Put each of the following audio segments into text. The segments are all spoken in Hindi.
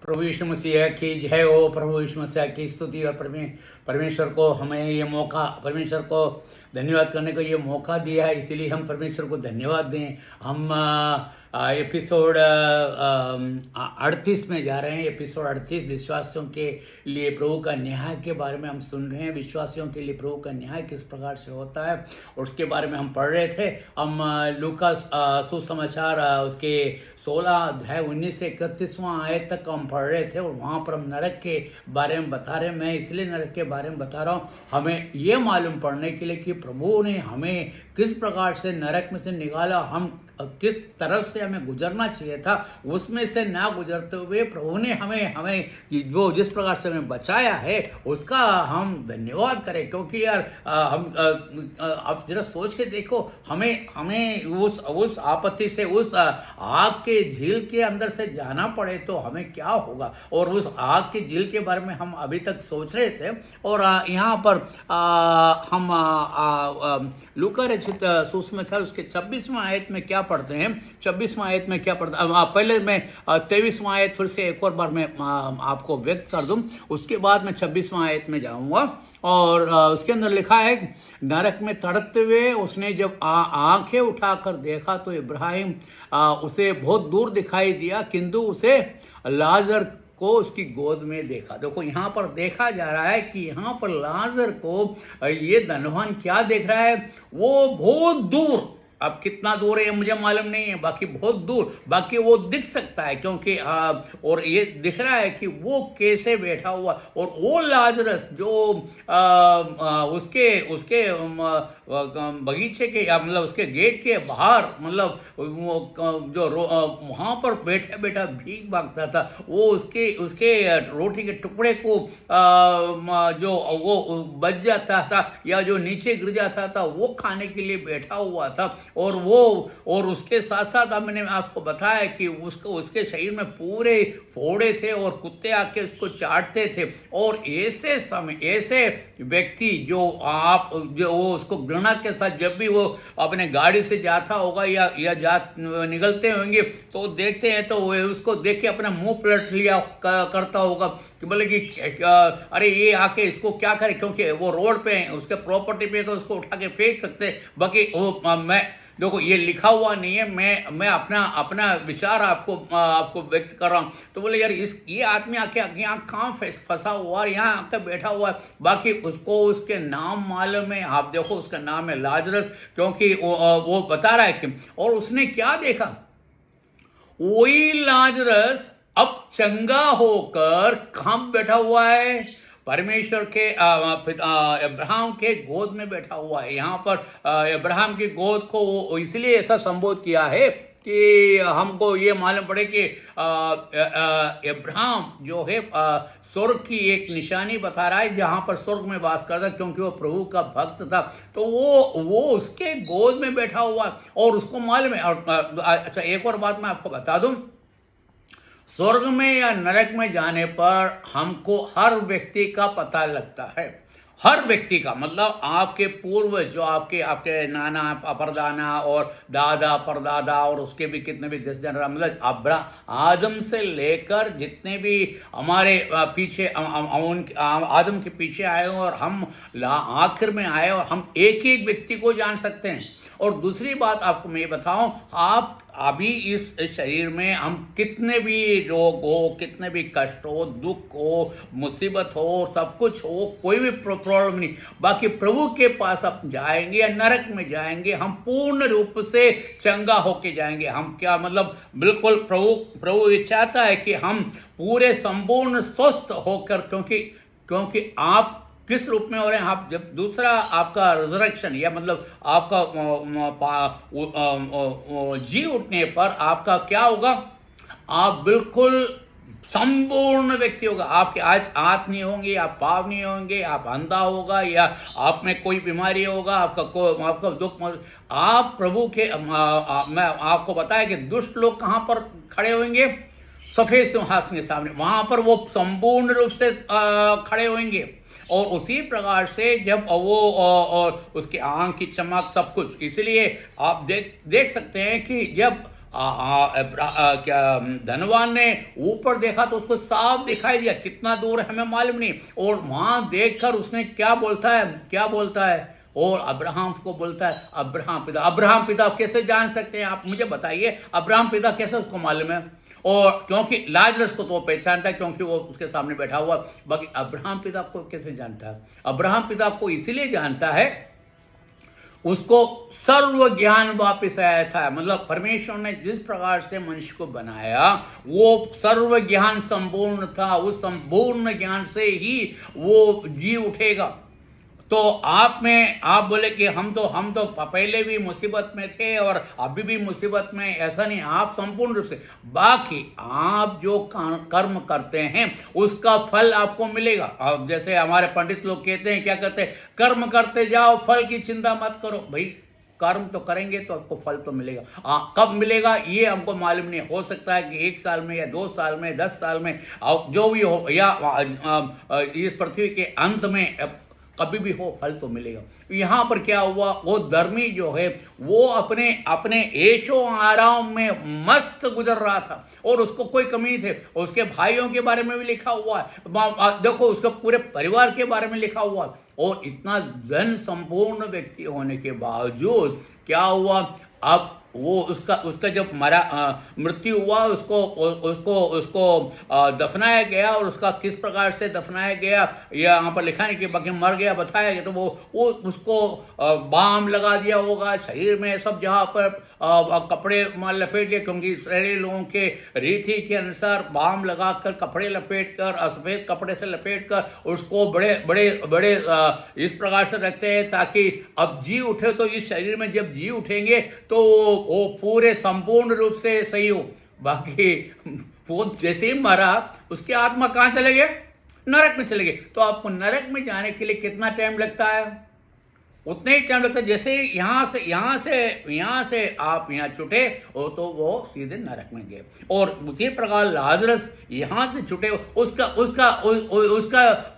प्रभु यीशु मसीह की जय हो। प्रभु यीशु मसीह की स्तुति और परमेश्वर को हमें ये मौका, परमेश्वर को धन्यवाद करने को ये मौका दिया है, इसीलिए हम परमेश्वर को धन्यवाद दें। हम एपिसोड 38 में जा रहे हैं। एपिसोड 38 विश्वासियों के लिए प्रभु का न्याय के बारे में हम सुन रहे हैं। विश्वासियों के लिए प्रभु का न्याय किस प्रकार से होता है और उसके बारे में हम पढ़ रहे थे। हम लूका सुसमाचार उसके 16 अध्याय 19 से 31वां आयत तक हम पढ़ रहे थे और वहाँ पर हम नरक के बारे में बता रहे हैं। मैं इसलिए नरक के बारे में बता रहा हूँ, हमें ये मालूम पड़ने के लिए कि प्रभु ने हमें किस प्रकार से नरक में से निकाला, हम किस तरफ से हमें गुजरना चाहिए था उसमें से ना गुजरते हुए प्रभु ने हमें जो जिस प्रकार से हमें बचाया है उसका हम धन्यवाद करें। क्योंकि यार हम आप जरा सोच के देखो, हमें उस आपत्ति से, उस आग के झील के अंदर से जाना पड़े तो हमें क्या होगा। और उस आग के झील के बारे में हम अभी तक सोच रहे थे। और यहाँ पर हम लूका रचित सुसमाचार उसके 26वां आयत में क्या पढ़ते हैं। 26वां आयत में क्या पढ़ते हैं, पहले मैं 23वां आयत फिर से एक और बार मैं आपको व्यक्त कर दूं, उसके बाद मैं 26वां आयत में जाऊंगा। और उसके अंदर लिखा है, नरक में तड़पते हुए उसने जब आंखें उठाकर देखा तो इब्राहिम उसे बहुत दूर दिखाई दिया, किंतु उसे लाजर को उसकी गोद में देखा। देखो यहाँ पर देखा जा रहा है कि यहाँ पर लाजर को ये धनवान क्या देख रहा है, वो बहुत दूर, अब कितना दूर है मुझे मालूम नहीं है, बाकी बहुत दूर, बाकी वो दिख सकता है क्योंकि और ये दिख रहा है कि वो कैसे बैठा हुआ। और वो लाजरस जो उसके बगीचे के मतलब उसके गेट के बाहर, मतलब वो जो वहां पर बैठा भीख मांगता था, वो उसके रोटी के टुकड़े को जो वो बच जाता था या जो नीचे गिर जाता था वो खाने के लिए बैठा हुआ था। और उसके साथ साथ अब मैंने आपको बताया कि उसके शरीर में पूरे फोड़े थे और कुत्ते आके उसको चाटते थे। और ऐसे व्यक्ति जो वो उसको घृणा के साथ जब भी वो अपने गाड़ी से जाता होगा या निकलते होंगे तो देखते हैं तो वो उसको देख के अपना मुंह पलट लिया करता होगा कि बोले कि अरे ये आके इसको क्या करे, क्योंकि वो रोड पे है, उसके प्रॉपर्टी पे तो उसको उठा के फेंक सकते। बाकी वो मैं देखो ये लिखा हुआ नहीं है, मैं अपना विचार आपको व्यक्त कर रहा हूँ। तो बोले यार ये आदमी आके यहाँ कहाँ फंसा हुआ है, यहाँ आके बैठा हुआ है। बाकी उसको उसके नाम मालूम है, आप देखो उसका नाम है लाजरस, क्योंकि वो बता रहा है कि और उसने क्या देखा, वही लाजरस अब चंगा होकर कहाँ बैठा हुआ है, परमेश्वर के अब्राहम के गोद में बैठा हुआ है। यहाँ पर अब्राहम की गोद को इसलिए ऐसा संबोध किया है कि हमको ये मालूम पड़े कि अब्राहम जो है स्वर्ग की एक निशानी बता रहा है, जहाँ पर स्वर्ग में वास करता, क्योंकि वो प्रभु का भक्त था। तो वो उसके गोद में बैठा हुआ और उसको मालूम है। और अच्छा एक और बात मैं आपको बता दूं, स्वर्ग में या नरक में जाने पर हमको हर व्यक्ति का पता लगता है। हर व्यक्ति का मतलब आपके पूर्व जो आपके नाना परदाना और दादा परदादा और उसके भी कितने भी 10 जन, मतलब आदम से लेकर जितने भी हमारे पीछे आदम के पीछे आए और हम आखिर में आए और हम एक एक व्यक्ति को जान सकते हैं। और दूसरी बात आपको मैं ये बताऊं, आप अभी इस शरीर में हम कितने भी रोग हो, कितने भी कष्ट हो, दुख हो, मुसीबत हो, सब कुछ हो, कोई भी प्रॉब्लम नहीं, बाकी प्रभु के पास आप जाएंगे या नरक में जाएंगे, हम पूर्ण रूप से चंगा होके जाएंगे। हम क्या मतलब बिल्कुल प्रभु ये चाहता है कि हम पूरे संपूर्ण स्वस्थ होकर, क्योंकि आप किस रूप में हो रहे हैं, आप जब दूसरा आपका रिजरेक्शन या मतलब आपका जी उठने पर आपका क्या होगा, आप बिल्कुल संपूर्ण व्यक्ति होगा। आपके आज आंख नहीं होंगे, आप पाँव नहीं होंगे, आप अंधा होगा या आप में कोई बीमारी होगा, आपका दुख, आप प्रभु के मैं आपको बताया कि दुष्ट लोग कहाँ पर खड़े होंगे, सफेद सिंहासन के सामने, वहां पर वो संपूर्ण रूप से खड़े होंगे। और उसी प्रकार से जब वो और उसकी आंख की चमक सब कुछ, इसलिए आप देख सकते हैं कि जब क्या धनवान ने ऊपर देखा तो उसको साफ दिखाई दिया, कितना दूर है हमें मालूम नहीं, और वहां देखकर उसने क्या बोलता है, और अब्राहम को बोलता है अब्राहम पिता कैसे जान सकते हैं आप, मुझे बताइए अब्राहम पिता कैसे उसको मालूम है। और क्योंकि लाजरस को तो वो पहचानता है क्योंकि वो उसके सामने बैठा हुआ, बाकी अब्राहम पिता को कैसे जानता है? अब्राहम पिता को इसीलिए जानता है, उसको सर्व ज्ञान वापिस आया था। मतलब परमेश्वर ने जिस प्रकार से मनुष्य को बनाया वो सर्व ज्ञान संपूर्ण था, उस संपूर्ण ज्ञान से ही वो जी उठेगा। तो आप बोले कि हम तो पहले भी मुसीबत में थे और अभी भी मुसीबत में, ऐसा नहीं, आप संपूर्ण रूप से, बाकी आप जो कर्म करते हैं उसका फल आपको मिलेगा। अब जैसे हमारे पंडित लोग कहते हैं, क्या कहते हैं, कर्म करते जाओ, फल की चिंता मत करो। भाई कर्म तो करेंगे तो आपको फल तो मिलेगा। कब मिलेगा ये हमको मालूम नहीं, हो सकता है कि 1 साल में या 2 साल में, 10 साल में, जो भी हो, या इस पृथ्वी के अंत में कभी भी हो, फल तो मिलेगा। यहां पर क्या हुआ, वो धर्मी जो है वो अपने ऐशो आराम में मस्त गुजर रहा था और उसको कोई कमी नहीं थे। उसके भाइयों के बारे में भी लिखा हुआ है, देखो उसके पूरे परिवार के बारे में लिखा हुआ है। और इतना धन संपूर्ण व्यक्ति होने के बावजूद क्या हुआ, अब वो उसका जब मृत्यु हुआ, उसको दफनाया गया, और उसका किस प्रकार से दफनाया गया यहाँ पर लिखा नहीं कि बाकी मर गया बताया गया, तो वो उसको बाम लगा दिया होगा शरीर में, सब जहाँ पर कपड़े लपेट के, क्योंकि इसराइली लोगों के रीति के अनुसार बाम लगाकर, कपड़े लपेट कर, सफेद कपड़े से लपेट कर उसको बड़े बड़े बड़े इस प्रकार से रखते हैं ताकि अब जी उठे, तो इस शरीर में जब जी उठेंगे तो वो पूरे संपूर्ण रूप से सही हो। बाकी वो जैसे ही मरा उसकी आत्मा कहां चले गए, नरक में चले गए। तो आपको नरक में जाने के लिए कितना टाइम लगता है, उतने ही टाइम लगता है जैसे यहां से आप यहाँ छुटे हो तो वो सीधे नरक में गए। और उसी प्रकार लाजरस यहां से छुटे, उसका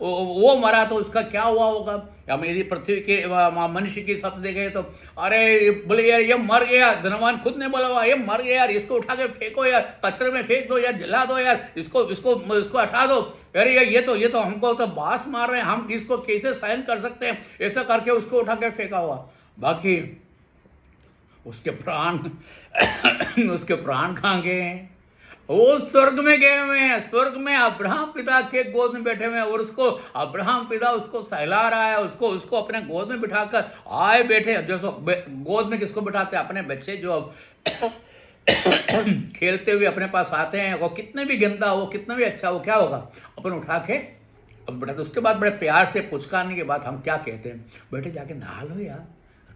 वो मरा तो उसका क्या हुआ होगा। हम यदि पृथ्वी के मनुष्य की हिसाब से देखें तो अरे बोले यार ये मर गया, धनवान खुद ने बोला हुआ ये मर गया यार, इसको उठा के फेंको यार, कचरे में फेंक दो यार, जला दो यार, इसको हटा दो। अरे ये तो हमको तो बास मार रहे हैं, हम इसको कैसे सहन कर सकते हैं, ऐसा करके उसको उठा के फेंका हुआ। बाकी उसके प्राण कहाँ गए हैं, वो स्वर्ग में गए हुए हैं, स्वर्ग में अब्राहम पिता के गोद में बैठे हुए हैं, और उसको अब्राहम पिता उसको सहला रहा है, उसको अपने गोद में बिठाकर आए बैठे। जैसे गोद में किसको बिठाते हैं, अपने बच्चे जो खेलते हुए अपने पास आते हैं, वो कितने भी गंदा हो, कितना भी अच्छा हो, क्या होगा, अपन उठा के अब बैठा। उसके बाद बड़े प्यार से पुचकारने के बाद हम क्या कहते हैं, बेटे जाके नहा लो यार,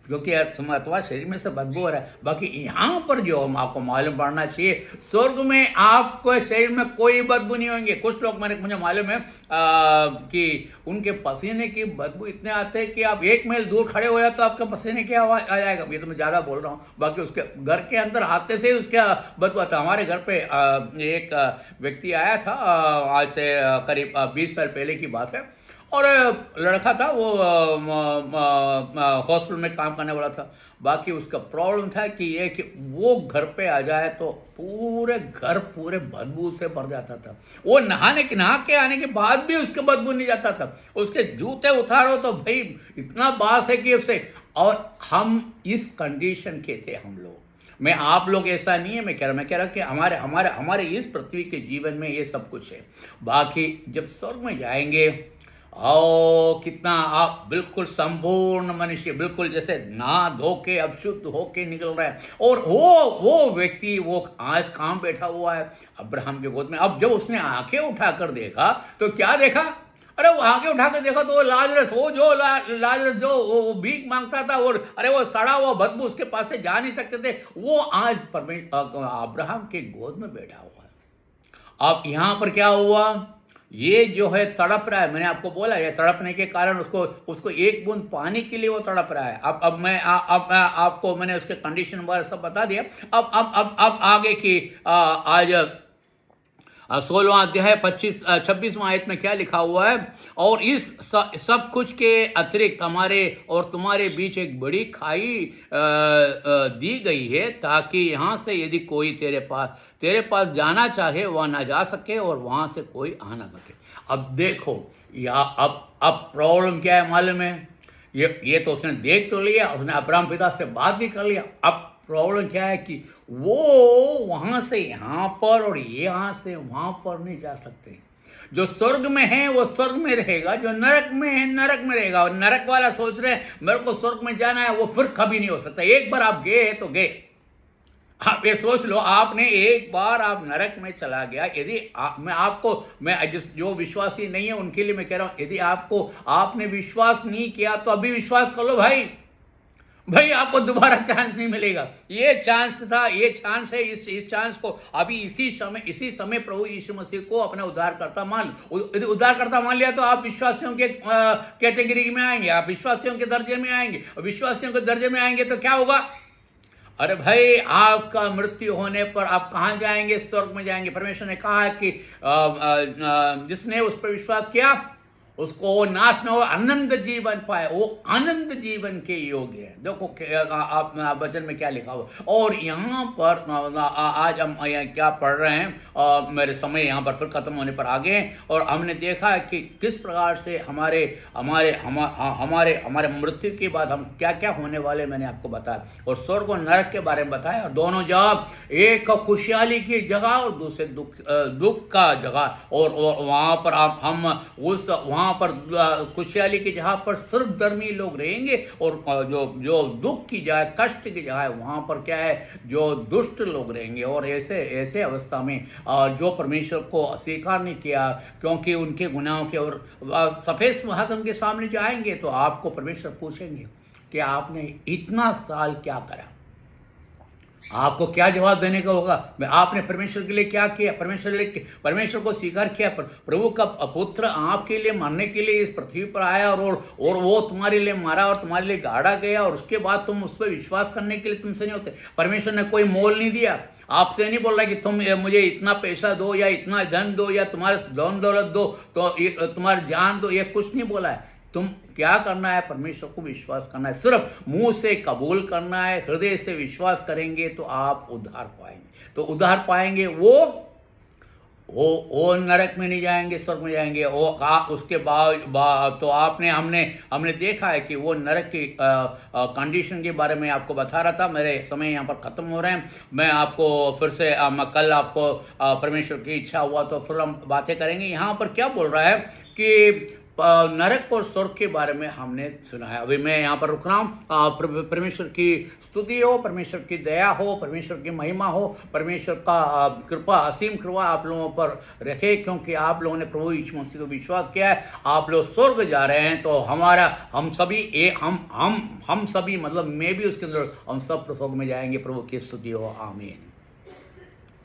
क्योंकि यार तुम्हारे शरीर में से बदबू हो रहा है। बाकी यहाँ पर जो आपको मालूम पड़ना चाहिए, स्वर्ग में आपको शरीर में कोई बदबू नहीं होंगे। कुछ लोग मुझे मालूम है कि उनके पसीने की बदबू इतने आते हैं कि आप 1 मील दूर खड़े हो जाए तो आपका पसीने की आवाज आ जाएगा। ये तो मैं ज़्यादा बोल रहा हूँ, बाकी उसके घर के अंदर आते से उसका बदबू आता। हमारे घर पे एक व्यक्ति आया था, आज से करीब 20 साल पहले की बात है, और लड़का था, वो हॉस्पिटल में काम करने वाला था। बाकी उसका प्रॉब्लम था कि वो घर पे आ जाए तो पूरे घर पूरे बदबू से भर जाता था। वो नहा के आने के बाद भी उसके बदबू नहीं जाता था। उसके जूते उतारो तो भाई इतना बास है कि उससे, और हम इस कंडीशन के थे हम लोग। मैं आप लोग ऐसा नहीं है, मैं कह रहा कि हमारे इस पृथ्वी के जीवन में ये सब कुछ है। बाकी जब स्वर्ग में जाएंगे, कितना आप बिल्कुल संपूर्ण मनुष्य, बिल्कुल जैसे नहा धो के अब शुद्ध होके निकल रहा है। और वो व्यक्ति वो आज काम बैठा हुआ है अब्राहम के गोद में। अब जब उसने आंखें उठाकर देखा तो क्या देखा, अरे वो आंखें उठाकर देखा तो वो लाजरस जो वो भीख मांगता था, और अरे वो सड़ा हुआ बदबू उसके पास से जा नहीं सकते थे, वो आज अब्राहम के गोद में बैठा हुआ है। अब यहां पर क्या हुआ, ये जो है तड़प रहा है। मैंने आपको बोला ये तड़पने के कारण उसको 1 बूंद पानी के लिए वो तड़प रहा है। अब मैं आपको मैंने उसके कंडीशन वगैरह सब बता दिया। अब आगे की आज 16वां अध्याय 26वां आयत में क्या लिखा हुआ है? और इस सब कुछ के अतिरिक्त हमारे और तुम्हारे बीच एक बड़ी खाई दी गई है, ताकि यहाँ से यदि कोई तेरे पास जाना चाहे वह ना जा सके और वहाँ से कोई आ ना सके। अब देखो, या अब प्रॉब्लम क्या है मालूम है? ये तो उसने देख तो लिया, उसने अब्राहम पिता से बात भी कर लिया। अब प्रॉब्लम क्या है कि वो वहां से यहाँ पर और यहाँ से वहां पर नहीं जा सकते। जो स्वर्ग में है वो स्वर्ग में रहेगा, जो नरक में है नरक में रहेगा। और नरक वाला सोच रहे हैं मेरे को स्वर्ग में जाना है, वो फिर कभी नहीं हो सकता। एक बार आप गए तो गए। आप ये सोच लो, आपने एक बार आप नरक में चला गया। यदि मैं जो विश्वासी नहीं है उनके लिए मैं कह रहा हूं, यदि आपने विश्वास नहीं किया तो अभी विश्वास कर लो भाई आपको दोबारा चांस नहीं मिलेगा। ये चांस था, ये चांस है। इस चांस को अभी इसी समय प्रभु यीशु मसीह को अपना उद्धारकर्ता मान लिया तो आप विश्वासियों के कैटेगरी में आएंगे, आप विश्वासियों के दर्जे में आएंगे। विश्वासियों के दर्जे में आएंगे तो क्या होगा? अरे भाई, आपका मृत्यु होने पर आप कहां जाएंगे? स्वर्ग में जाएंगे। परमेश्वर ने कहा है कि जिसने उस पर विश्वास किया उसको नाश न हो, आनंद जीवन पाए, वो आनंद जीवन के योग्य है। देखो आप वचन में क्या लिखा हुआ। और यहाँ पर आज हम क्या पढ़ रहे हैं, मेरे समय यहाँ पर फिर खत्म होने पर आ गए, और हमने देखा है कि किस प्रकार से हमारे मृत्यु के बाद हम क्या क्या होने वाले, मैंने आपको बताया। और स्वर्ग और नरक के बारे में बताया। और दोनों जगह, एक खुशहाली की जगह और दूसरे दुख का जगह। और वहाँ पर वहाँ पर खुशहाली की जगह पर सिर्फ धर्मी लोग रहेंगे, और जो दुख की जगह, कष्ट की जगह, वहां पर क्या है? जो दुष्ट लोग रहेंगे। और ऐसे अवस्था में जो परमेश्वर को स्वीकार नहीं किया क्योंकि उनके गुनाहों के, और सफेद सिंहासन के सामने जाएंगे तो आपको परमेश्वर पूछेंगे कि आपने इतना साल क्या करा। आपको क्या जवाब देने का होगा? आपने परमेश्वर के लिए क्या किया? परमेश्वर को स्वीकार किया। प्रभु का पुत्र आपके लिए मरने के लिए इस पृथ्वी पर आया, और वो तुम्हारे लिए मरा और तुम्हारे लिए गाड़ा गया, और उसके बाद तुम उस पर विश्वास करने के लिए तुमसे नहीं होते। परमेश्वर ने कोई मोल नहीं दिया। आपसे नहीं बोल रहा कि तुम मुझे इतना पैसा दो या इतना धन दो या तुम्हारे धन दौलत दो तो तुम्हारी जान दो, ये कुछ नहीं बोला है। तुम क्या करना है? परमेश्वर को विश्वास करना है। सिर्फ मुंह से कबूल करना है, हृदय से विश्वास करेंगे तो आप उद्धार पाएंगे। तो उद्धार पाएंगे वो नरक में नहीं जाएंगे, स्वर्ग में जाएंगे। उसके बाद तो हमने देखा है कि वो नरक की कंडीशन के बारे में आपको बता रहा था। मेरे समय यहाँ पर खत्म हो रहे हैं। मैं आपको फिर से कल आपको परमेश्वर की इच्छा हुआ तो फिर हम बातें करेंगे। यहाँ पर क्या बोल रहा है कि नरक और स्वर्ग के बारे में हमने सुना है। अभी मैं यहाँ पर रुक रहा हूँ। परमेश्वर की स्तुति हो, परमेश्वर की दया हो, परमेश्वर की महिमा हो, परमेश्वर का कृपा, असीम कृपा आप लोगों पर रखे, क्योंकि आप लोगों ने प्रभु यीशु मसीह को विश्वास किया है। आप लोग स्वर्ग जा रहे हैं, तो हम सभी मतलब मैं भी उसके अंदर, हम सब स्वर्ग में जाएंगे। प्रभु की स्तुति हो। आमीन।